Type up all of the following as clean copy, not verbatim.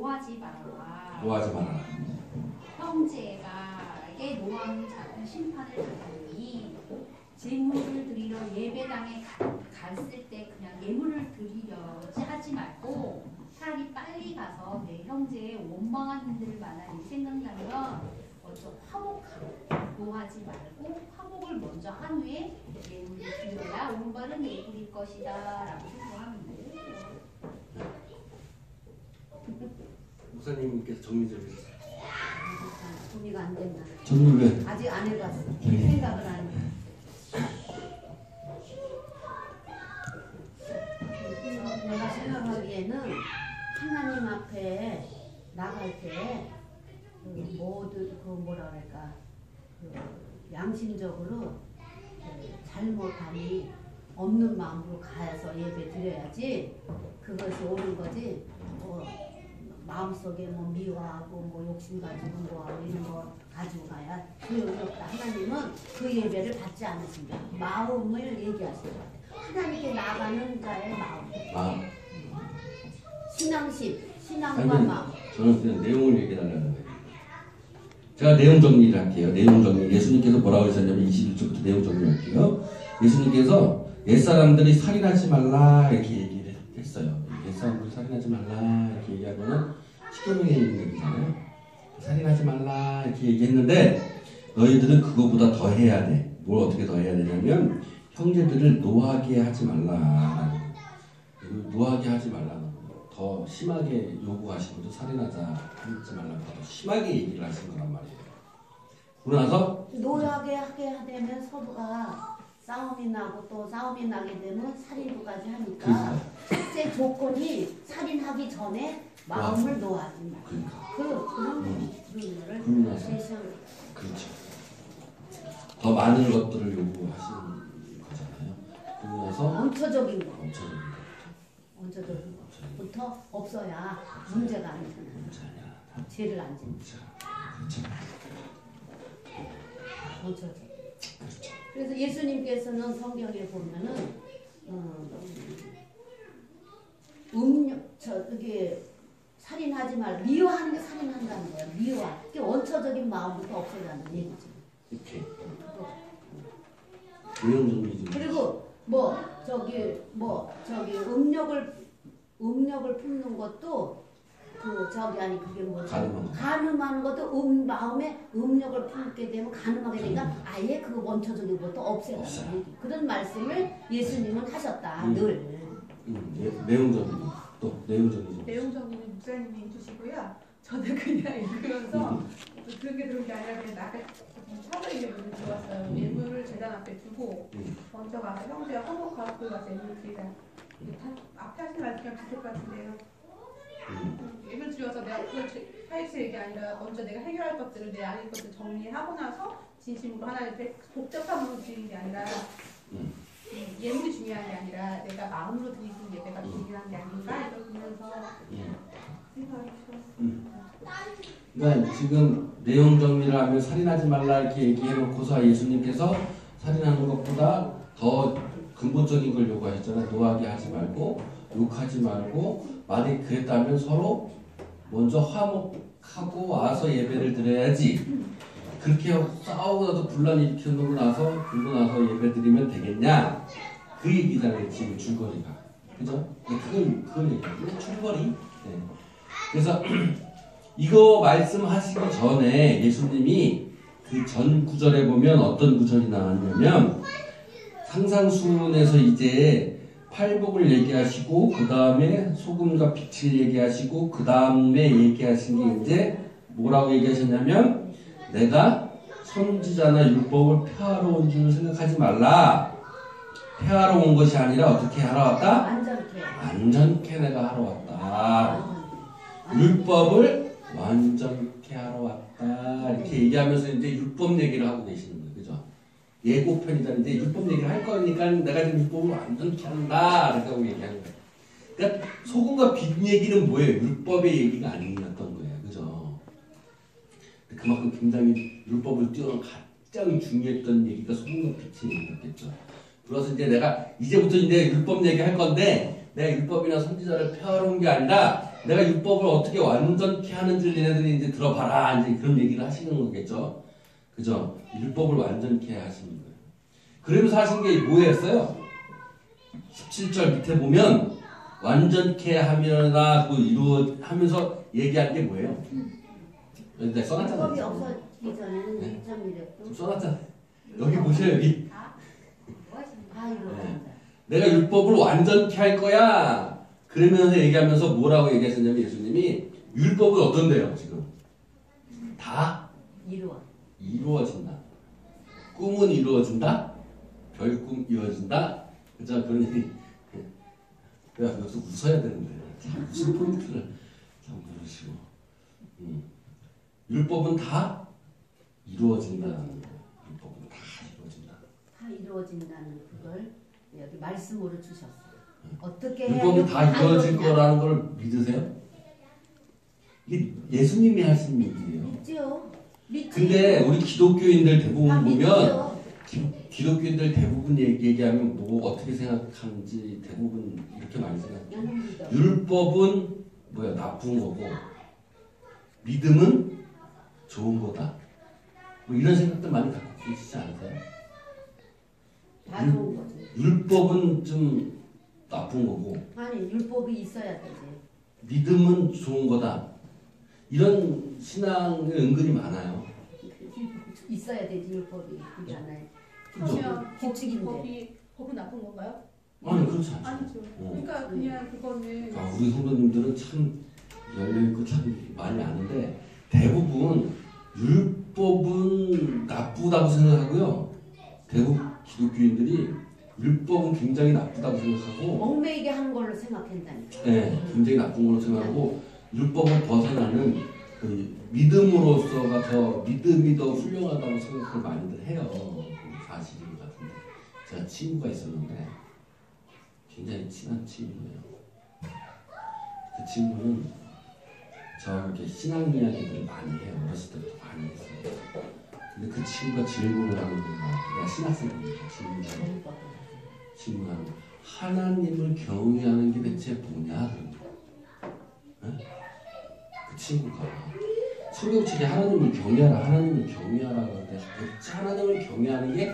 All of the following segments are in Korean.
노하지 말아라. 노하지 말아라. 형제에게 노하는 자는 심판을 받으니 제물을 드리러 예배당에 갔을 때 그냥 예물을 드리려지 하지 말고 차라리 빨리 가서 내 형제의 원망한 일을 만한 일 생각나면 먼저 화목하고 노하지 말고 화목을 먼저 한 후에 예물을 드려야 올바른 예물일 것이다 라고 생각합니다. 목사님께서 정리 좀 해주세요. 정리가 안 된다. 정리 왜? 아직 안 해봤어. 생각을 안 해. 내가 생각하기에는 하나님 앞에 나갈 때 모두 그 뭐라 그럴까 양심적으로 잘못함이 없는 마음으로 가서 예배 드려야지 그것이 옳은 거지. 마음속에 뭐 미워하고 뭐 욕심 가지고 뭐하고 이런 거 가지고 가야 소용이 없다. 하나님은 그 예배를 받지 않으십니다. 마음을 얘기하시는 것 같아요. 하나님께 나가는 자의 마음. 신앙심, 신앙과 마음. 저는 그냥 내용을 얘기해달라는 거예요. 제가 내용 정리를 할게요. 내용 정리. 예수님께서 뭐라고 하셨냐면 21절부터 내용 정리할게요. 예수님께서 옛사람들이 살인하지 말라 이렇게 얘기를 했어요. 옛사람들이 살인하지 말라 이렇게 얘기하면은 십계명에 있는 얘기잖아요. 살인하지 말라 이렇게 얘기했는데 너희들은 그거보다 더 해야 돼. 뭘 어떻게 더 해야 되냐면 형제들을 노하게 하지 말라. 노하게 하지 말라는 거. 더 심하게 요구하신 거죠. 살인하지 말라고 더 심하게 얘기를 하신 거란 말이에요. 그러고 나서 노하게 하게 되면 서로가 싸움이 나고 또 싸움이 나게 되면 살인까지 하니까 첫째 조건이 살인하기 전에 마음을 놓아하지 마. 그런 거를 제시하는 거죠. 그렇죠. 더 많은 것들을 요구하시는 거잖아요. 그러고 나서 원초적인 거. 원초적인 것부터 없어야 문제가 아니잖아요. 죄를 안 짓는. 그렇죠. 원초적. 그래서 예수님께서는 성경에 보면은 이게 살인하지 말 미워하는 게 살인한다는 거야. 미워. 그게 원초적인 마음부터 없애라는 얘기죠. 이렇게 내용 정리 좀. 그리고 음력을 품는 것도 그게 뭐지? 가늠하는 것도 마음에 음력을 품게 되면 가늠하게 되니까 아예 그 원초적인 것도 없애라는 얘기. 그런 말씀을 예수님은 하셨다. 늘. 내용 정리 또 내용 정리 좀. 내용 정리는 목사님이 해주시고요. 저는 그냥 읽으면서 그런 게 들은 게 아니라 그냥 나가 사도에게 문을 들어왔어요. 예물을 제단 앞에 두고 먼저 가서 형제와 화목하고 그 가서 예물을 드리라. 앞에 하신 말씀이랑 비슷할 것 같은데요. 예물 드려서 내가 그걸 파헤칠 게 아니라 먼저 내가 해결할 것들을 내 안의 것을 정리하고 나서 진심으로 하나님 앞에 복잡한 물을 드리는 게 아니라 예물이 중요한 게 아니라 내가 마음으로 드리는 예배가 중요한 게 아닌가 이걸 보면서 생각이 들었습니다. 그러니까 지금 내용 정리를 하면 살인하지 말라 이렇게 얘기해놓고서 예수님께서 살인하는 것보다 더 근본적인 걸 요구하셨잖아요. 노하게 하지 말고 욕하지 말고 만약 그랬다면 서로 먼저 화목하고 와서 예배를 드려야지. 그렇게 싸우고 나서 분란 일으키고 나서 그러고 나서 예배 드리면 되겠냐? 그 얘기잖아요. 지금 줄거리가. 그죠? 그걸 얘기해요. 줄거리. 네. 그래서 이거 말씀하시기 전에 예수님이 그 전 구절에 보면 어떤 구절이 나왔냐면 상상수훈에서 이제 팔복을 얘기하시고 그 다음에 소금과 빛을 얘기하시고 그 다음에 얘기하신 게 이제 뭐라고 얘기하셨냐면 내가 선지자나 율법을 폐하러 온 줄 생각하지 말라. 폐하러 온 것이 아니라 어떻게 하러 왔다? 완전케 내가 하러 왔다. 율법을 완전케 하러 왔다. 이렇게 얘기하면서 이제 율법 얘기를 하고 계시는 거예요. 그죠? 예고편이다는데 율법 얘기를 할 거니까 내가 지금 율법을 완전케 한다. 라고 얘기하는 거예요. 그러니까 소금과 빛 얘기는 뭐예요? 율법의 얘기가 아니었던 거예요. 그죠? 그만큼 굉장히 율법을 뛰어넘어 가장 중요했던 얘기가 소금과 빛의 얘기였겠죠. 그래서 이제 내가 이제부터 이제 율법 얘기할 건데 내가 율법이나 선지자를 펴놓은 게 아니라 내가 율법을 어떻게 완전케 하는지 얘네들이 이제 들어봐라 이제 그런 얘기를 하시는 거겠죠. 그죠? 율법을 완전케 하시는 거예요. 그러면서 하신 게 뭐였어요? 17절 밑에 보면 완전케 하면서 이루어 하면서 얘기한 게 뭐예요? 내가 써놨잖아요. 율법이 없어지기 전에는 네. 2.1했고 좀 써놨잖아요. 여기 보세요 여기. 뭐 하시는 다 이루어진다. 내가 율법을 완전케 할 거야. 그러면서 얘기하면서 뭐라고 얘기하셨냐면 예수님이 율법은 어떤데요 지금? 다 이루어진다. 꿈은 이루어진다. 별꿈 이루어진다. 그죠? 그러니 내가 여기서 웃어야 되는데 참 무슨 포인트를 참 모르시고 율법은 다 이루어진다는 거예요. 율법은 다 이루어진다. 다 이루어진다는 그걸 여기 말씀으로 주셨어요. 어떻게 해야 율법이 다 이루어질 이루어지냐? 거라는 걸 믿으세요? 이게 예수님이 하신 얘기예요. 믿죠. 믿지. 근데 우리 기독교인들 대부분 다 보면 믿죠. 기독교인들 대부분 얘기하면 뭐 어떻게 생각하는지 대부분 이렇게 많이 생각해요. 나는 믿어. 율법은 뭐야 나쁜 거고 믿음은 좋은 거다. 뭐 이런 생각들 많이 갖고 계시지 않으세요? 다 좋은 거지. 율법은 좀 나쁜 거고 아니 율법이 있어야 되지. 믿음은 좋은 거다. 이런 신앙이 은근히 많아요. 있어야 되지 율법이 있잖아요. 그죠? 그러면 규칙인데. 법은 나쁜 건가요? 아니 그렇지 않죠. 아니죠. 어. 그러니까 그냥 그거는 아, 우리 성도님들은 참 열려있고 참 많이 아는데 대부분 율법은 나쁘다고 생각하고요. 대부분 기독교인들이 율법은 굉장히 나쁘다고 생각하고 얽매이게 하는 걸로 생각한다니까. 네, 굉장히 나쁜 걸로 생각하고 율법을 벗어나는 그 믿음으로서가 더 믿음이 더 훌륭하다고 생각을 많이들 해요. 사실인 것 같은데 제가 친구가 있었는데 굉장히 친한 친구예요. 그 친구는 저렇게 신앙 이야기들을 많이 해요. 어렸을 때부터 많이 했어요. 근데 그 친구가 질문을 하는 거예요. 내가 신학생이니까 질문하는 거. 하나님을 경외하는 게 대체 뭐냐? 네? 그 친구가 성경책에 하나님을 경외하라, 하나님을 경외하라 그러는데 대체 하나님을 경외하는 게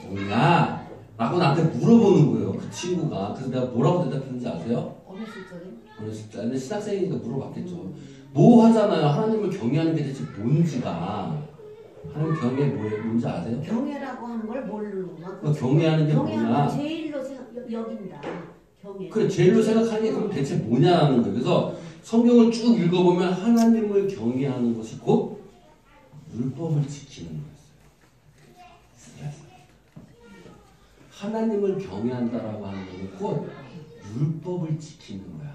뭐냐? 라고 나한테 물어보는 거예요. 그 친구가. 그래서 내가 뭐라고 대답했는지 아세요? 어렸을 적에 어렸을 때. 근데 신학생이니까 물어봤겠죠. 뭐 하잖아요. 하나님을 경외하는 게 대체 뭔지가. 하나님 경외 뭔지 아세요? 경외라고 하는 걸 모르는구나. 그 경외하는 게 경외하는 뭐냐? 걸 제일로 여긴다. 경외. 그래, 제일로 생각하는 게 그럼 대체 뭐냐는 거예요. 그래서 성경을 쭉 읽어보면 하나님을 경외하는 것이 곧 율법을 지키는 거였어요. 하나님을 경외한다라고 하는 것은 곧 율법을 지키는 거야.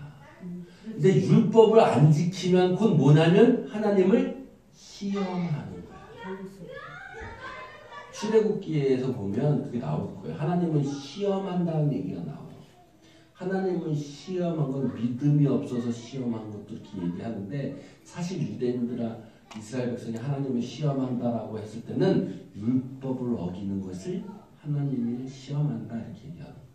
근데 율법을 안 지키면 곧 뭐냐면 하나님을 시험하는 거야. 출애굽기에서 보면 그게 나올 거예요. 하나님을 시험한다는 얘기가 나와요. 하나님을 시험한 건 믿음이 없어서 시험한 것도 이렇게 얘기하는데 사실 유대인들아 이스라엘 백성이 하나님을 시험한다라고 했을 때는 율법을 어기는 것을 하나님을 시험한다 이렇게 얘기하는 거예요.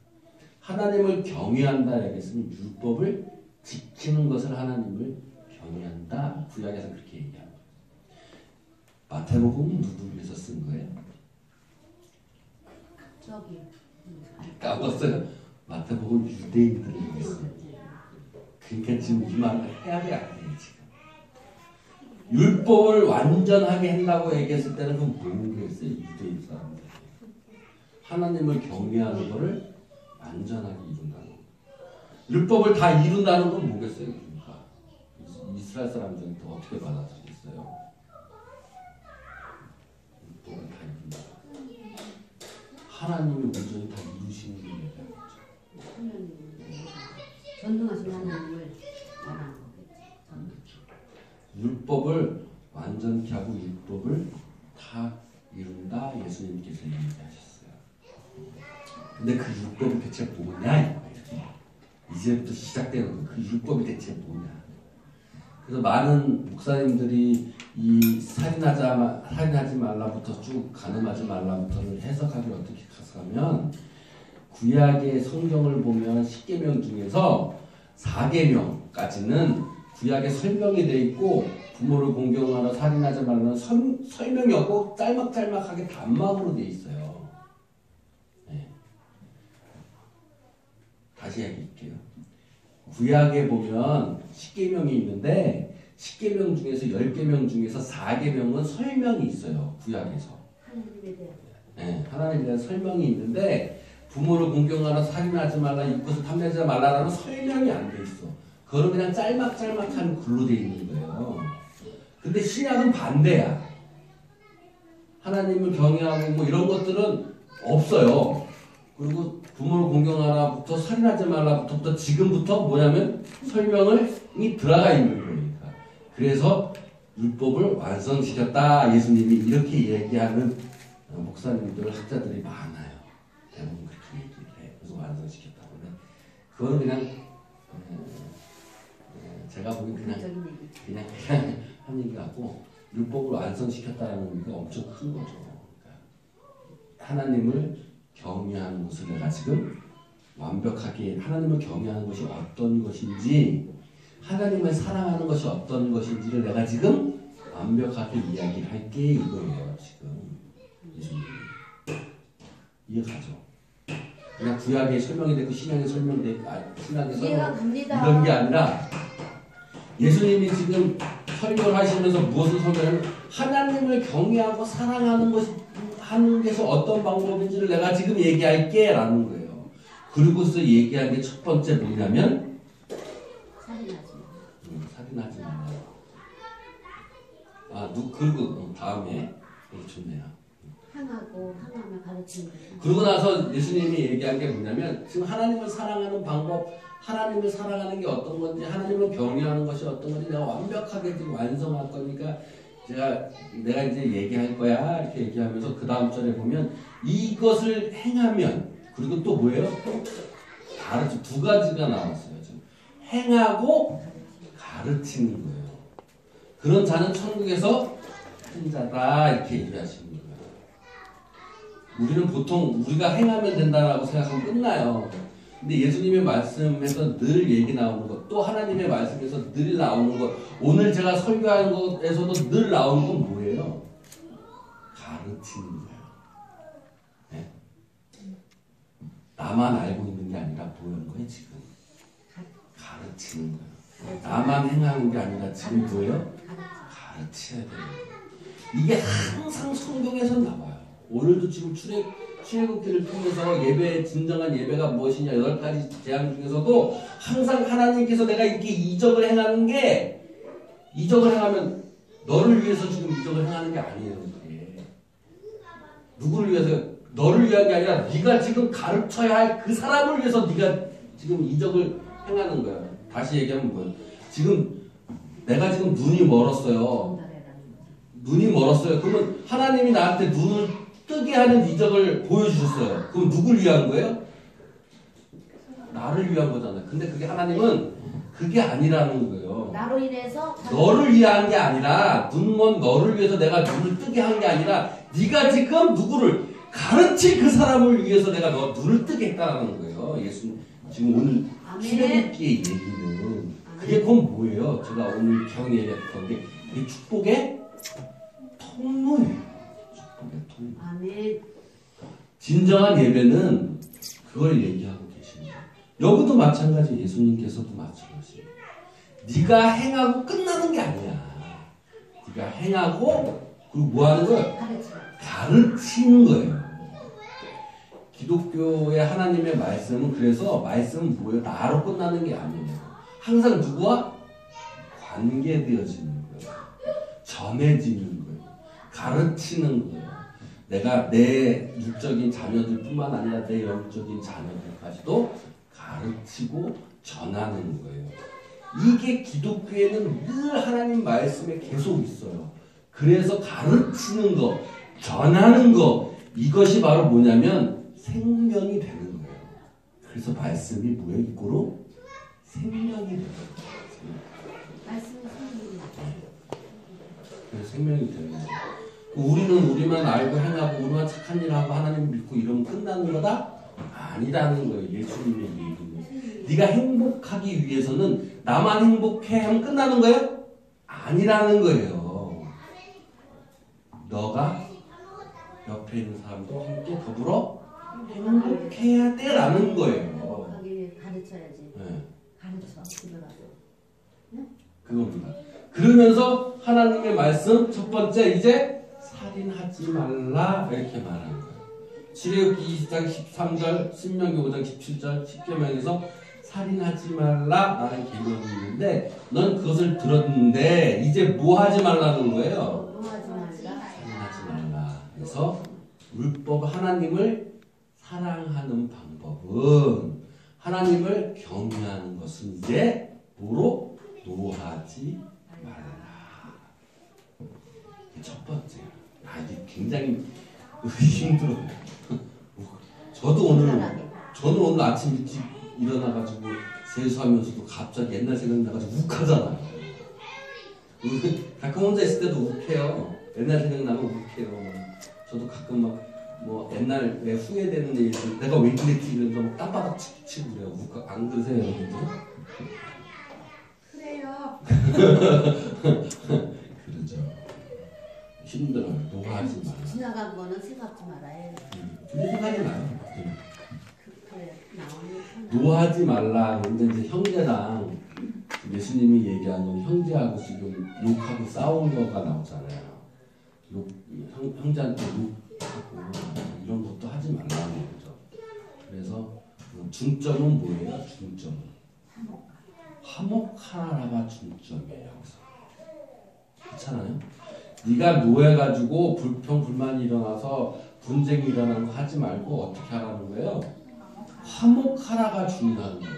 하나님을 경외한다 이렇게 했으면 율법을 지키는 것을 하나님을 경외한다. 구약에서 그렇게 얘기하는 거예요. 마태복음은 누구를 위해서 쓴 거예요? 저기 까먹었어요. 마태복음 유대인들을 위해서. 그러니까 지금 이 말을 해야 돼, 안 돼, 지금. 율법을 완전하게 한다고 얘기했을 때는 그건 뭐겠어요, 유대인 사람들. 하나님을 경외하는 것을 완전하게 이룬다는 거. 율법을 다 이룬다는 건 뭐겠어요, 그러니까. 이스라엘 사람들은 또 어떻게 받아들이겠어요? 율법을 다 이룬다. 하나님이 온전히 다 이루시는 게 얘기하는 거죠. 전능하신 하나님을 말하는 거겠지. 율법을 완전케 하고 율법을 다 이룬다 예수님께서 얘기하셨어요. 근데 그 율법이 대체 뭐냐 이거예요. 이제부터 시작되는 거. 그 율법이 대체 뭐냐. 그래서 많은 목사님들이 이 살인하지 말라부터 쭉 간음하지 말라부터를 해석하기를 어떻게 해석하면 구약의 성경을 보면 10계명 중에서 4계명까지는 구약에 설명이 되어 있고 부모를 공경하라 살인하지 말라는 설명이 없고 짤막짤막하게 단막으로 되어 있어요. 네. 다시 얘기할게요. 구약에 보면 10계명이 있는데 10계명 중에서 10계명 중에서 4계명은 설명이 있어요. 구약에서. 하나님에 대한. 네, 하나님에 대한 설명이 있는데 부모를 공경하라 살인하지 말라 이것을 탐내지 말라라는 설명이 안 돼 있어. 그거는 그냥 짤막짤막한 글로 돼 있는 거예요. 근데 신약은 반대야. 하나님을 경외하고 뭐 이런 것들은 없어요. 그리고 부모를 공경하라부터 살인하지 말라부터 지금부터 뭐냐면 설명이 들어가 있는 거니까. 그래서 율법을 완성시켰다. 예수님이 이렇게 얘기하는 목사님들, 학자들이 많아요. 대부분 그렇게 얘기를 해. 그래서 완성시켰다고. 그거는 그냥 제가 보기엔 그냥 한 얘기 같고 율법을 완성시켰다는 의미가 엄청 큰 거죠. 그러니까 하나님을 경외하는 것을 내가 지금 완벽하게 하나님을 경외하는 것이 어떤 것인지 하나님을 사랑하는 것이 어떤 것인지를 내가 지금 완벽하게 이야기를 할게 이거예요. 지금 예수님 이해가죠? 그냥 구약에 설명이 됐고 신약에 설명이 됐고 신약에서 이런 게 아니라 예수님이 지금 설교를 하시면서 무엇을 설명하면 하나님을 경외하고 사랑하는 것이 하는 데서 어떤 방법인지를 내가 지금 얘기할게 라는 거예요. 그리고서 얘기한 게 첫 번째 뭐냐면 살인하지 말라. 그리고 다음에 좋네요. 향하며 가르치는 거예요. 그러고 나서 예수님이 얘기한 게 뭐냐면 지금 하나님을 사랑하는 방법, 하나님을 사랑하는 게 어떤 건지, 하나님을 경외하는 것이 어떤 건지 내가 완벽하게 지금 완성할 거니까 내가 이제 얘기할 거야 이렇게 얘기하면서 그 다음 절에 보면 이것을 행하면 그리고 또 뭐예요? 두 가지가 나왔어요. 지금 행하고 가르치는 거예요. 그런 자는 천국에서 큰 자다 이렇게 얘기하시는 거예요. 우리는 보통 우리가 행하면 된다라고 생각하면 끝나요. 근데 예수님의 말씀에서 늘 얘기 나오는 것, 또 하나님의 말씀에서 늘 나오는 것, 오늘 제가 설교하는 것에서도 늘 나오는 건 뭐예요? 가르치는 거예요. 네? 나만 알고 있는 게 아니라 뭐라는 거예요 지금? 가르치는 거예요. 나만 행하는 게 아니라 지금 뭐예요? 가르쳐야 돼요. 이게 항상 성경에서 나와요. 오늘도 지금 출애굽기를 통해서 예배, 진정한 예배가 무엇이냐 8가지 재앙 중에서도 항상 하나님께서 내가 이렇게 이적을 행하는 게 이적을 행하면 너를 위해서 지금 이적을 행하는 게 아니에요. 그게. 누구를 위해서? 너를 위한 게 아니라 네가 지금 가르쳐야 할 그 사람을 위해서 네가 지금 이적을 행하는 거야. 다시 얘기하면 뭐예요? 지금 내가 지금 눈이 멀었어요. 눈이 멀었어요. 그러면 하나님이 나한테 눈을 뜨게 하는 이적을 보여주셨어요. 그럼 누굴 위한 거예요? 나를 위한 거잖아요. 근데 그게 하나님은 그게 아니라는 거예요. 나로 인해서 너를 위한 게 아니라 눈 먼 너를 위해서 내가 눈을 뜨게 한 게 아니라 네가 지금 누구를 가르칠 그 사람을 위해서 내가 너 눈을 뜨게 했다는 거예요. 예수 지금 오늘 출애굽기의 얘기는 그게 그건 뭐예요? 제가 오늘 경외했던 게 그게 축복의 통로예요. 통로. 아멘. 진정한 예배는 그걸 얘기하고 계십니다. 여기도 마찬가지, 예수님께서도 마찬가지. 네가 행하고 끝나는 게 아니야. 네가 행하고 그리고 뭐 하는 거예요? 가르치는 거예요. 기독교의 하나님의 말씀은 그래서 말씀은 뭐예요? 나로 끝나는 게 아니에요. 항상 누구와 관계되어지는 거예요. 전해지는 거예요. 가르치는 거예요. 내가 내 육적인 자녀들뿐만 아니라 내 영적인 자녀들까지도 가르치고 전하는 거예요. 이게 기독교에는 늘 하나님 말씀에 계속 있어요. 그래서 가르치는 거, 전하는 거, 이것이 바로 뭐냐면 생명이 되는 거예요. 그래서 말씀이 뭐예요? 이꼬로 생명이 되는 거예요. 말씀이 생명이야. 그래서 생명이 되는 거예요. 우리는 우리만 알고 행하고 우리만 착한 일 하고 하나님 믿고 이러면 끝나는 거다? 아니라는 거예요. 예수님의 얘기는. 네가 행복하기 위해서는 나만 행복해 하면 끝나는 거예요? 아니라는 거예요. 너가 옆에 있는 사람도 함께 더불어 행복해야 돼라는 거예요. 행복하게 가르쳐야지. 네. 가르쳐 집에 가서. 그겁니다. 그러면서 하나님의 말씀 첫 번째 이제 살인하지 말라 이렇게 말하는 거예요. 출애굽기 20장 13절, 신명기 5장 17절, 10계명에서 살인하지 말라라는 계명이 있는데 넌 그것을 들었는데 이제 뭐 하지 말라는 거예요? 뭐 하지 말라. 살인하지 말라. 그래서 율법 하나님을 사랑하는 방법은 하나님을 경외하는 것은 이제 뭐로? 노하지 말라. 첫 번째. 이게 굉장히 힘들어요. 저는 오늘 아침 일찍 일어나가지고 세수하면서도 갑자기 옛날 생각나가지고 욱하잖아요. 가끔 혼자 있을 때도 욱해요. 옛날 생각나면 욱해요. 저도 가끔 막 뭐 옛날 왜 후회되는 일 있으면 내가 왜 그랬지 이러면서 막 땅바닥 치고 그래요. 안 그러세요 여러분들? 그래요. 그러죠. 힘들어요. 노하지 마라. 지나간 거는 생각지 말아요. 근데 생각이 나요. 그래 나오면 노하지 말라. 근데 이제 형제랑 예수님이 얘기하는 형제하고 지금 욕하고 싸운 거가 나오잖아요. 형제한테 욕하고 이런 것도 하지 말라는 거죠. 그래서 중점은 뭐예요? 중점은 화목하라가 중점이에요. 그렇잖아요. 네가 노해가지고 불평불만이 일어나서 분쟁이 일어나는 거 하지 말고 어떻게 하라는 거예요? 화목하라가 중요한 거예요.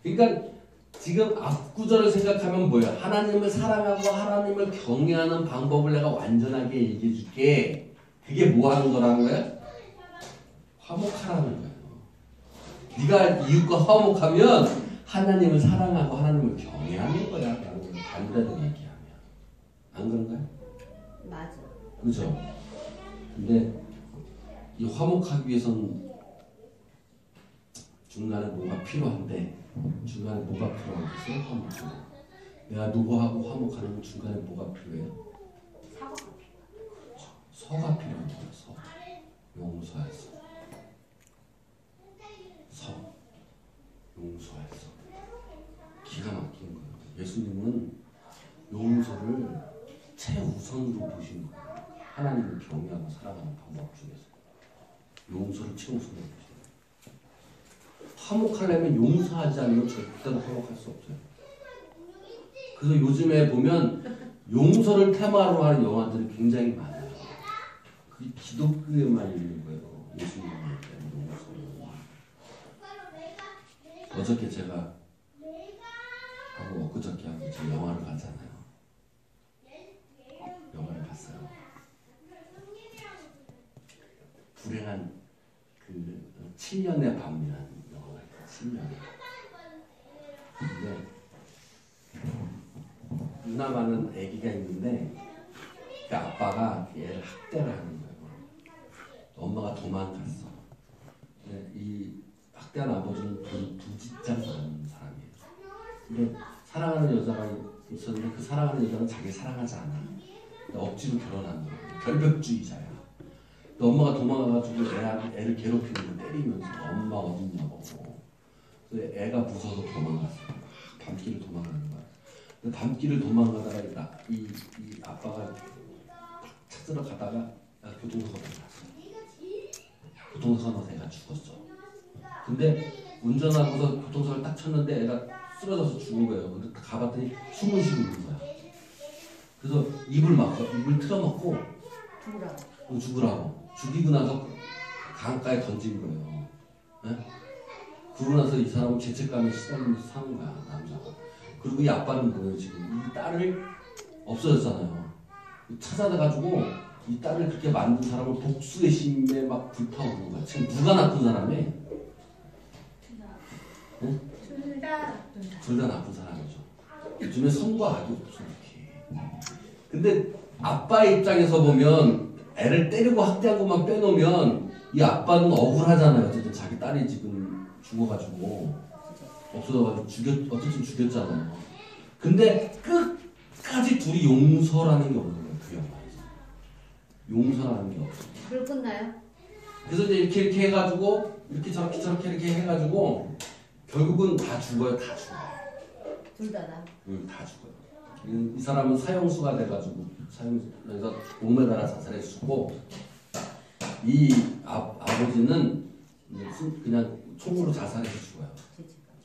그러니까 지금 앞구절을 생각하면 뭐예요? 하나님을 사랑하고 하나님을 경외하는 방법을 내가 완전하게 얘기해 줄게. 그게 뭐 하는 거라는 거예요? 화목하라는 거예요. 네가 이웃과 화목하면 하나님을 사랑하고 하나님을 경외하는 거야. 라는 걸 간단히 얘기하면. 안 그런가요? 맞아. 그렇죠? 근데 이 화목하기 위해서는 중간에 뭐가 필요한데 중간에 뭐가 필요하겠어요? 화목하는 내가 누구하고 화목하는 중간에 뭐가 필요해요? 서가 필요한 거예요. 서. 용서해서. 서. 용서해서. 기가 막힌 거예요. 예수님은 용서를 최우선으로 보신 거예요. 하나님을 경외하고 살아가는 방법 중에서 용서를 최우선으로 보신 거예요. 화목하려면 용서하지 않으면 절대로 화목할 수 없어요. 그래서 요즘에 보면 용서를 테마로 하는 영화들이 굉장히 많아요. 그게 기독교에만 있는 거예요. 예수님이 얘기하는 용서. 어저께 제가 하고 엊그저께 하고 저 영화를 봤잖아요. 영화를 봤어요. 불행한 그 7년의 밤이라는 영화가 있어요. 7년. 근데 누나 많은 아기가 있는데 그 아빠가 얘를 학대를 하는 거예요. 엄마가 도망갔어. 이 학대한 아버지는 두 직장 사는 사람이에요. 근데 사랑하는 여자가 있었는데 그 사랑하는 여자는 자기 사랑하지 않아. 억지로 결혼한 거예요. 결벽주의자야. 엄마가 도망가가지고 애를 괴롭히는 거 때리면서 엄마 어딨냐고. 그래서 애가 무서워서 도망갔어. 밤길을 도망가는 거야. 근데 밤길을 도망가다가 이 아빠가 찾으러 가다가 교통사고가 났어. 교통사고 나서 애가 죽었어. 근데 운전하고서 교통사고를 딱 쳤는데 애가 쓰러져서 죽은 거예요. 근데 가봤더니 숨을 쉬고 있는 거야. 그래서 입을 틀어막고 죽으라고. 죽이고 나서 강가에 던진 거예요. 네? 그러고 나서 이 사람은 죄책감에 시달리면서 사는 거야, 남자가. 그리고 이 아빠는 뭐예요, 지금? 이 딸을 없어졌잖아요. 찾아가가지고 이 딸을 그렇게 만든 사람을 복수의 심에 막 불타오르는 거야. 지금 누가 나쁜 사람이? 네? 둘 다 나쁜 사람이죠. 요즘에 선과 악이 없어, 이렇게. 근데 아빠의 입장에서 보면 애를 때리고 학대한 것만 빼놓으면 이 아빠는 억울하잖아요. 어쨌든 자기 딸이 지금 죽어가지고 없어져가지고 어쨌든 죽였잖아요. 근데 끝까지 둘이 용서라는 게 없는 거예요. 그 영화에서 용서라는 게 없어요. 불 끝나요? 그래서 이제 이렇게 해가지고 이렇게 이렇게 해가지고 결국은 다 죽어요. 다 죽어요. 둘 다. 응, 다 죽어요. 이 사람은 사형수가 돼가지고 사형에서 목매달아 자살해 죽고 이 아버지는 그냥 총으로 자살해서 죽어요.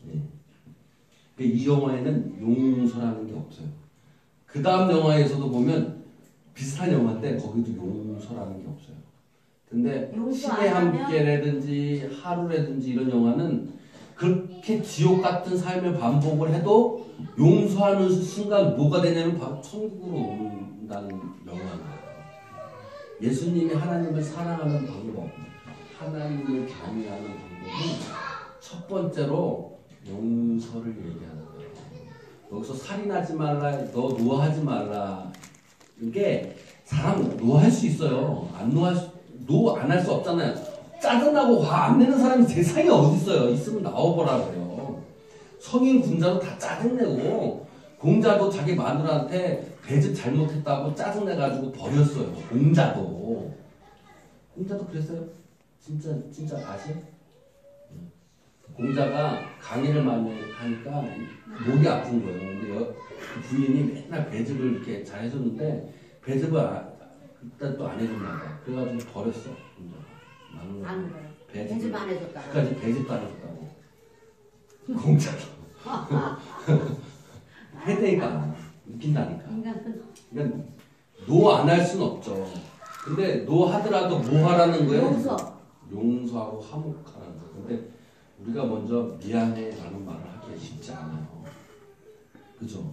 예. 이 영화에는 용서라는 게 없어요. 그 다음 영화에서도 보면 비슷한 영화인데 거기도 용서라는 게 없어요. 근데 용서 신의 안 하면? 함께라든지 하루라든지 이런 영화는 그렇게 지옥 같은 삶을 반복을 해도 용서하는 순간 뭐가 되냐면 바로 천국으로 온다는 영화예요. 예수님이 하나님을 사랑하는 방법, 하나님을 경외하는 방법은 첫 번째로 용서를 얘기하는 거예요. 여기서 살인하지 말라, 너 노하지 말라. 이게 사람 노할 수 있어요. 노 안 할 수 없잖아요. 짜증나고 화 안 내는 사람이 세상에 어디 있어요. 있으면 나와보라고요. 성인 군자도 다 짜증내고 공자도 자기 마누라한테 배즙 잘못했다고 짜증내가지고 버렸어요. 공자도 그랬어요. 진짜 아세요? 공자가 강의를 많이 하니까 목이 아픈 거예요. 근데 그 부인이 맨날 배즙을 이렇게 잘 해줬는데 배즙을 그때 또 안 해줬나 봐. 그래가지고 버렸어. 공자가. 안 그래요. 배즙을 안 해줬다고. 끝까지 배즙도 안 해줬다고. 공자도. 해대가 웃긴다니까. 인간은 그러니까 노 안 할 수는 없죠. 근데 노 하더라도 뭐 하라는 거예요? 용서하고 화목하라는 거예요. 근데 우리가 먼저 미안해라는 말을 하기 쉽지 않아요. 그죠?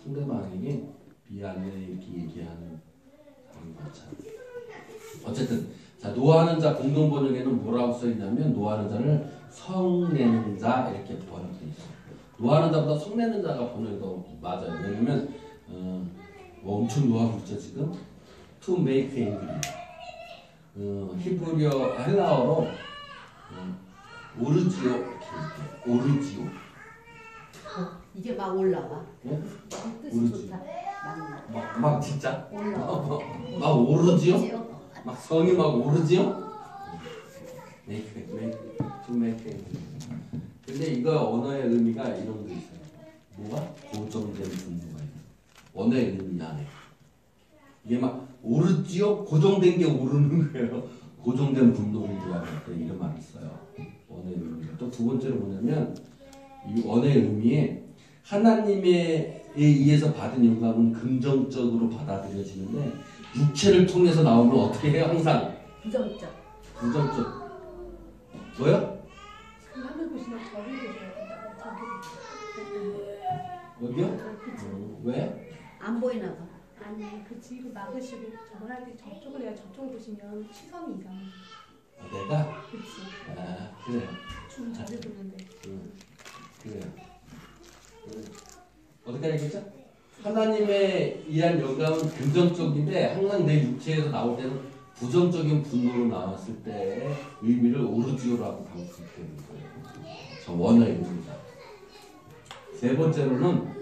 상대방에게 미안해 이렇게 얘기하는 사람이 많잖아요. 어쨌든 자 노하는 자 공동 번역에는 뭐라고 써 있냐면 노하는 자를 성내는 자 이렇게 번역돼 있어요. 노하는 자보다 성내는 자가 번역이 더 맞아요. 왜냐면 뭐 엄청 노하고 있죠 지금. To make angry. 히브리어 헬라어로 오르지오 이렇게 오르지오. 이제 막 올라와. 네? 뜻이 오르지오. 좋다. 막 진짜? 올라와. 막 오르지요? 막 성이 막 오르지요? make to make angry. 근데 이거 언어의 의미가 이런 게 있어요. 뭐가? 고정된 분노가 있어요. 언어의 의미 안에. 이게 막 오르지요? 고정된 게 오르는 거예요. 고정된 분노를 이야기할 때 이런 말을 써요. 언어의 의미가. 또 두 번째로 뭐냐면 이 언어의 의미에 하나님에 의해서 받은 영감은 긍정적으로 받아들여지는데 육체를 통해서 나오면 어떻게 해요? 항상 부정적. 부정적. 뭐요? 하늘 보시면 저기 계셔야 된다고. 여기요? 왜? 안 보이나 봐. 아니 그 뒤로 막으시고 저걸 할 때 저쪽을 해야 저쪽을 보시면 시선이 이상해. 내가? 그렇지. 아 그래요. 좀 저기 보는데. 그래요. 어떻게 하겠죠? 하나님에 의한 영감은 긍정적인데 항상 내 육체에서 나올 때는 부정적인 분노로 나왔을 때의 의미를 오르지오라고 강조되는 거예요. 저 원어의 의미입니다. 세 번째로는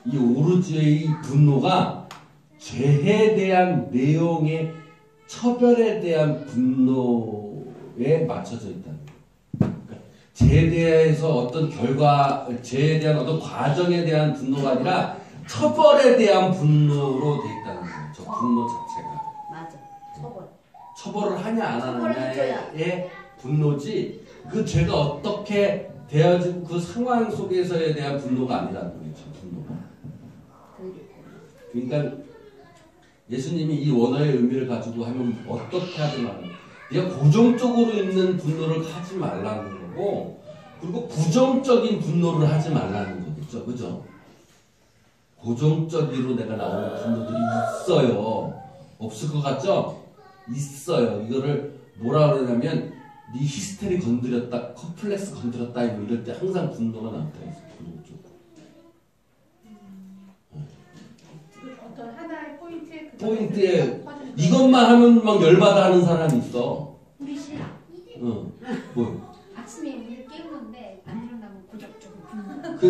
이 오르지오의 분노가 죄에 대한 내용의 처벌에 대한 분노에 맞춰져 있다는 거예요. 그러니까 죄에 대해서 어떤 죄에 대한 어떤 과정에 대한 분노가 아니라 처벌에 대한 분노로 돼 있다는 거예요. 저 분노 자체가. 맞아. 처벌. 처벌을 하냐 안 처벌해줘야. 하느냐의 분노지 그 죄가 어떻게 되어진 그 상황 속에서에 대한 분노가 아니라는 거예요. 저 분노가. 그러니까 예수님이 이 원어의 의미를 가지고 하면 어떻게 하지 말라는 네가 고정적으로 있는 분노를 하지 말라는 거고 그리고 부정적인 분노를 하지 말라는 거겠죠. 그죠? 고정적으로 내가 나오는 분노들이 있어요. 없을 것 같죠? 있어요. 이거를 뭐라 그러냐면 네 히스테리 건드렸다, 컴플렉스 건드렸다 이럴 때 항상 분노가 나온다. 어떤 하나의 포인트에 이것만 하면 막 열받아 하는 사람이 있어. 우리 신랑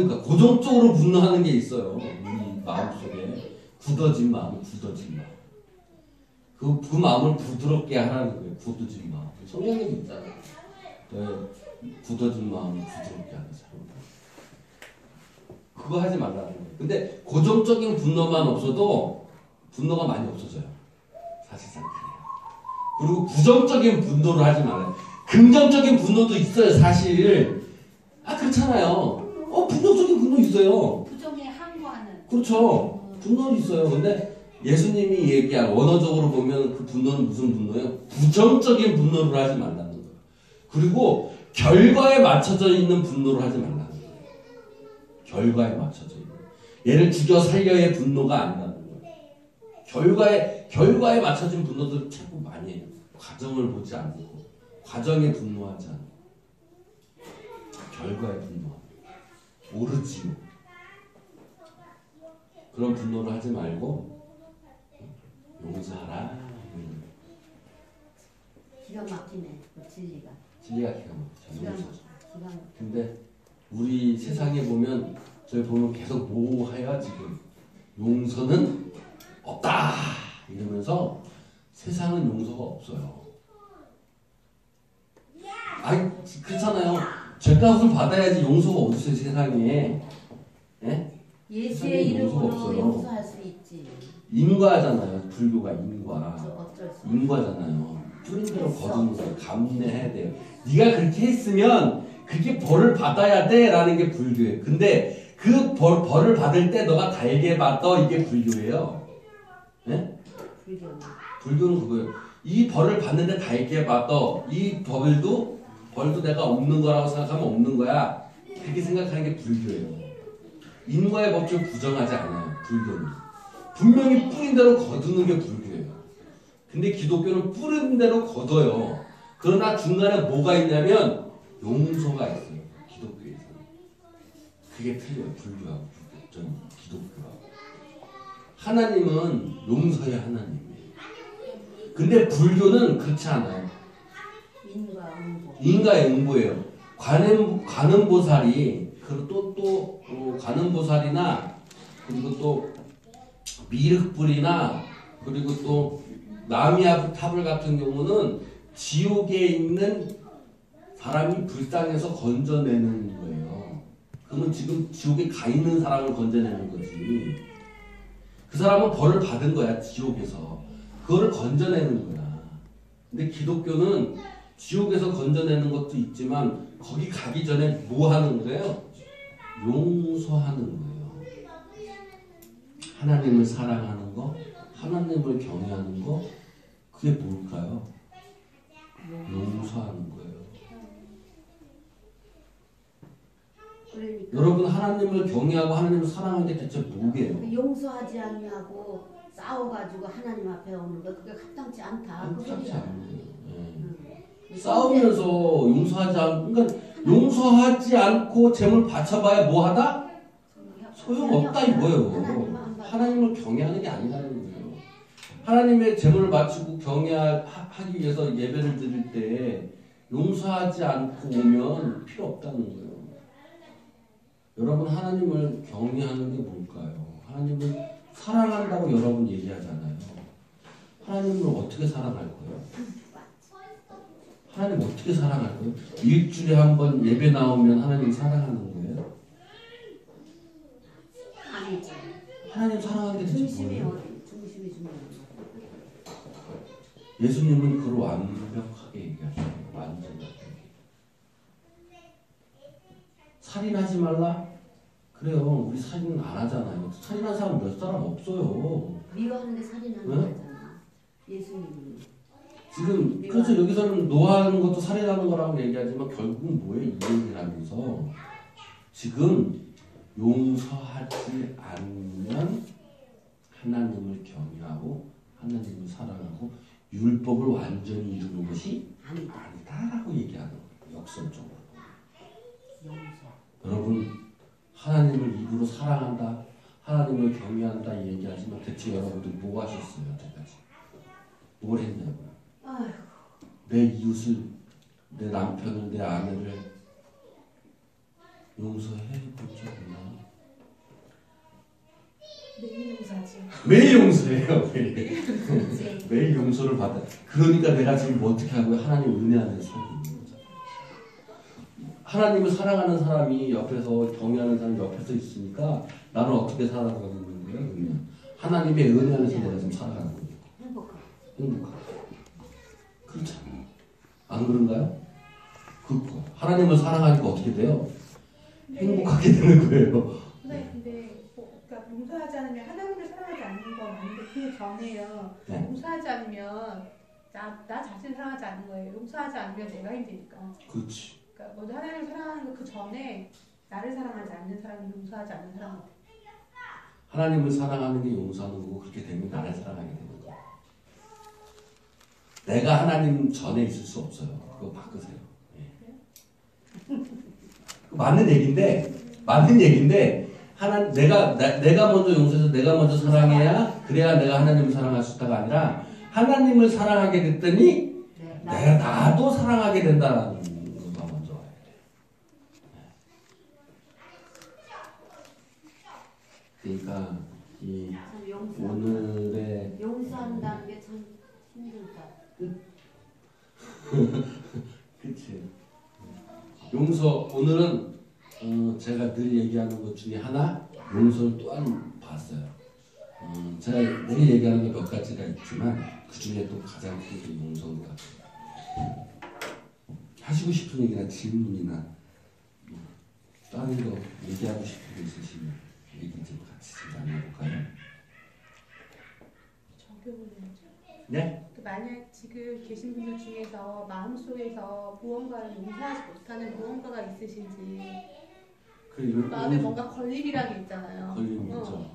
그러니까 고정적으로 분노하는 게 있어요. 우리 마음속에 굳어진 마음, 굳어진 마음. 그 마음을 부드럽게 하라는 거예요. 굳어진 마음. 성경에도 있잖아요. 굳어진 마음을 부드럽게 하는 사람. 그거 하지 말라는 거예요. 근데 고정적인 분노만 없어도 분노가 많이 없어져요. 사실상 그래요. 그리고 부정적인 분노를 하지 말아요. 긍정적인 분노도 있어요, 사실. 그렇잖아요. 부정적인 분노 있어요. 부정에 항거하는. 그렇죠. 분노는 있어요. 근데 예수님이 얘기한 원어적으로 보면 그 분노는 무슨 분노예요? 부정적인 분노를 하지 말라는 거예요. 그리고 결과에 맞춰져 있는 분노를 하지 말라는 거예요. 결과에 맞춰져 있는. 얘를 죽여 살려의 분노가 아니라는 거예요. 결과에 맞춰진 분노들 자꾸 많이 해요. 과정을 보지 않고, 과정에 분노하지 않고, 결과에 분노하고, 오르지요. 그런 분노를 하지 말고 용서하라. 기가 막히네. 그 진리가. 진리가 기가 막히죠. 용서. 기가 막혀. 근데 우리 세상에 보면 저희 보면 계속 뭐해요 지금 용서는 없다 이러면서 세상은 용서가 없어요. 그렇잖아요. 죄값을 받아야지 용서가 어딨어요 세상에. 예? 예수의 용서가 이름으로 없어요. 용서할 수 있지. 인과잖아요. 불교가 인과. 어쩔 수 없어. 인과잖아요. 뿌린 대로 거두는 거예요. 감내해야 돼요. 네가 그렇게 했으면 그렇게 벌을 받아야 돼 라는 게 불교예요. 근데 그 벌을 받을 때 너가 달게 받아 이게 불교예요. 네? 불교는 그거예요. 이 벌을 받는데 달게 받아. 이 벌도 내가 없는 거라고 생각하면 없는 거야. 그렇게 생각하는 게 불교예요. 인과의 법칙을 부정하지 않아요. 불교는. 분명히 뿌린 대로 거두는 게 불교예요. 근데 기독교는 뿌린 대로 거둬요. 그러나 중간에 뭐가 있냐면 용서가 있어요. 기독교에서는. 그게 틀려요. 불교하고 기독교하고. 하나님은 용서의 하나님이에요. 근데 불교는 그렇지 않아요. 인과의 응보예요. 관음보살이 그리고 또 관음보살이나 그리고 또 미륵불이나 그리고 또 나미야 탑을 같은 경우는 지옥에 있는 사람이 불쌍해서 건져내는 거예요. 그러면 지금 지옥에 가 있는 사람을 건져내는 거지. 그 사람은 벌을 받은 거야 지옥에서. 그거를 건져내는 거야. 근데 기독교는 지옥에서 건져내는 것도 있지만 거기 가기 전에 뭐 하는 거예요? 용서하는 거예요. 하나님을 사랑하는 거, 하나님을 경외하는 거, 그게 뭘까요? 용서하는 거예요. 그러니까 여러분 하나님을 경외하고 하나님을 사랑하는 게 대체 뭐게요? 용서하지 않냐고 싸워가지고 하나님 앞에 오는 거 그게 합당치 않다. 합당치 않은 거예요. 응. 싸우면서 용서하지 않고, 그러니까 용서하지 않고 재물 바쳐봐야 뭐하다? 소용없다 이거예요. 하나님을 경외하는 게 아니라는 거예요. 하나님의 재물을 바치고 경외하기 위해서 예배를 드릴 때 용서하지 않고 오면 필요 없다는 거예요. 여러분 하나님을 경외하는 게 뭘까요? 하나님을 사랑한다고 여러분 얘기하잖아요. 하나님을 어떻게 사랑할 거예요? 하나님 어떻게 사랑할 거예요? 일주일에 한 번 예배 나오면 하나님 사랑하는 거예요? 아니죠. 하나님 사랑하는 게 대체 중심이 뭐예요? 중심이 중요한 거. 예수님은 그걸 완벽하게 얘기하셔요. 완전하게. 살인하지 말라? 그래요. 우리 살인 안 하잖아요. 살인한 사람 몇 사람 없어요. 미워하는데 살인하는 네? 거잖아. 예수님이. 지금 그래서 여기서는 노하는 것도 살인하는 거라고 얘기하지만 결국은 뭐예요? 이 얘기를 하면서 지금 용서하지 않으면 하나님을 경외하고 하나님을 사랑하고 율법을 완전히 이루는 것이 아니다라고 얘기하는 거예요. 역설적으로. 용서. 여러분 하나님을 입으로 사랑한다, 하나님을 경외한다 얘기하지만 대체 여러분들이 뭐 하셨어요? 여태까지 뭘 했냐고요? 아휴. 내 이웃을, 내 남편을, 내 아내를 용서해 본 적 있나요? 매일 용서하지. 매일 용서해요. 매일. 이제 매일 용서를 받아. 그러니까 내가 지금 뭐 어떻게 하고요? 하나님 은혜 안에서 살고 있는 거죠. 하나님을 사랑하는 사람이 옆에서 경외하는 사람이 옆에서 있으니까 나는 어떻게 살아가고 있는 거예요? 그러면 하나님의 은혜 안에서 내가 지금 살아가는 거예요. 행복하고. 그렇잖아요. 안 그런가요? 그렇고 하나님을 사랑하니까 어떻게 돼요? 행복하게 되는 거예요. 근데 그러니까 용서하지 않으면 하나님을 사랑하지 않는 건 아닌데 그 전에요. 네. 용서하지 않으면 나 자신 사랑하지 않는 거예요. 용서하지 않으면 내가 힘드니까. 그렇지. 그러니까 먼저 하나님을 사랑하는 거 그 전에 나를 사랑하지 않는 사람이 용서하지 않는 사람 같아. 하나님을 사랑하는 게 용서하는 거고 그렇게 되면 나를 사랑하게 되는 거예요. 내가 하나님 전에 있을 수 없어요. 그거 바꾸세요. 예. 맞는 얘기인데 내가 먼저 용서해서 내가 먼저 사랑해야 그래야 내가 하나님을 사랑할 수 있다가 아니라 하나님을 사랑하게 됐더니 내가 나도 사랑하게 된다는 것가 먼저 와야 돼. 그러니까 이 오늘의 용서한다는 게 참 힘들다. 그치. 용서 오늘은 제가 늘 얘기하는 것 중에 하나 용서를 또한 봤어요. 제가 늘 얘기하는 게 몇 가지가 있지만 그 중에 또 가장 큰 게 용서인 것 같아요. 하시고 싶은 얘기나 질문이나 다른 거 얘기하고 싶은 거 있으시면 얘기 좀 같이 좀 나눠볼까요? 적용을 해야죠. 네? 만약 지금 계신 분들 중에서 마음속에서 무언가를 용서하지 못하는 무언가가 있으신지 마음에 뭔가 걸림이라는 게 있잖아요. 걸림이 있죠.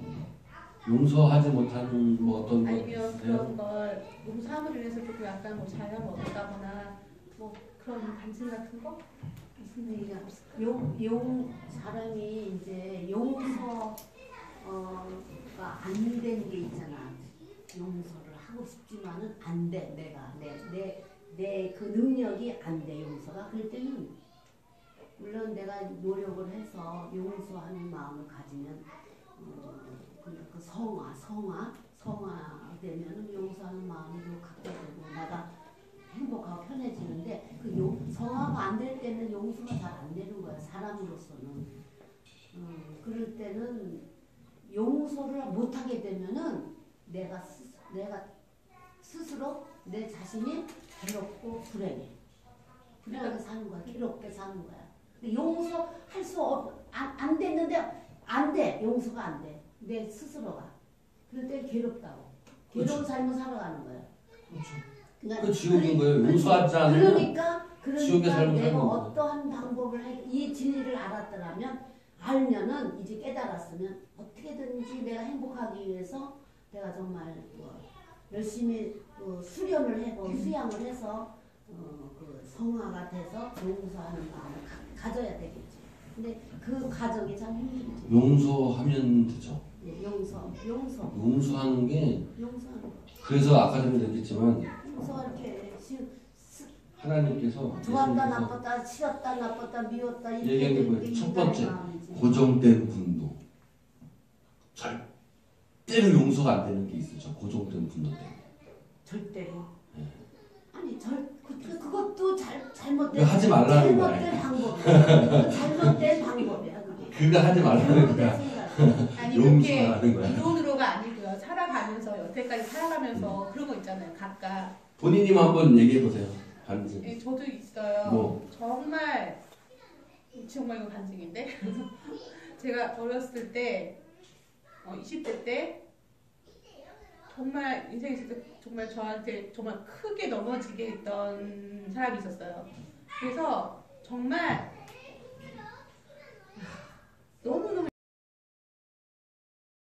용서하지 못하는 뭐 어떤 것 아니면 있으세요? 그런 걸 용서함으로 인해서 조금 약간 뭐 잘못 얻었다거나 뭐 그런 관심 같은 거 있으면 얘기 없을까요? 사람이 이제 용서가 안 된 게 있잖아. 용서를 하고 싶지만은 안 돼. 내 그 능력이 안 돼. 용서가 그럴 때는 물론 내가 노력을 해서 용서하는 마음을 가지면 그 성화 되면은 용서하는 마음이 더 갖게 되고 내가 행복하고 편해지는데 그 성화가 안 될 때는 용서가 잘 안 되는 거야. 사람으로서는. 그럴 때는 용서를 못 하게 되면은 내가 스스로 내 자신이 괴롭고 불행하게 사는 거야. 괴롭게 사는 거야. 근데 용서할 수 안 됐는데 안 돼. 용서가 안 돼. 내 스스로가. 그럴 때 괴롭다고. 괴로운 삶을 살아가는 거야. 그렇죠. 그러니까 그 지옥인 거예요. 용서하지 않으면 그러니까 지옥의 삶을 내가 사는 거죠. 어떠한 방법을 이 진리를 알았더라면 알면은 이제 깨달았으면 어떻게든지 내가 행복하기 위해서 내가 정말 열심히 수련을 하고 수양을 해서 그 성화가 돼서 용서하는 마음을 가져야 되겠지. 근데 그 과정이 참 힘들지. 용서하면 되죠. 네, 용서하는 거. 그래서 아까 전에 얘기했지만 용서가 이렇게 하나님께서 좋았다 예수님께서 나빴다 싫었다 나빴다 미웠다 얘기한 게 뭐예요? 이렇게 첫 번째 마음이지. 고정된 분노. 절대로 용서가 안 되는 게 있어요. 고정된 분노 때문에. 절대로. 네. 아니 그것도 잘못된 그거 하지 말라는 거야. 잘못된 방법이야. 잘못된 방법이야 그게. 그거 하지 말라는 거야. 아니 그렇게 용서하는 거야. 이론으로가 아니고요. 살아가면서 여태까지 살아가면서 그런 거 있잖아요. 각각. 본인님 한번 얘기해 보세요. 반증. 예, 저도 있어요. 뭐? 정말 이거 반증인데 제가 어렸을 때 20대 때 정말 인생 있을 때 정말 저한테 정말 크게 넘어지게 했던 사람이 있었어요. 그래서 정말 너무너무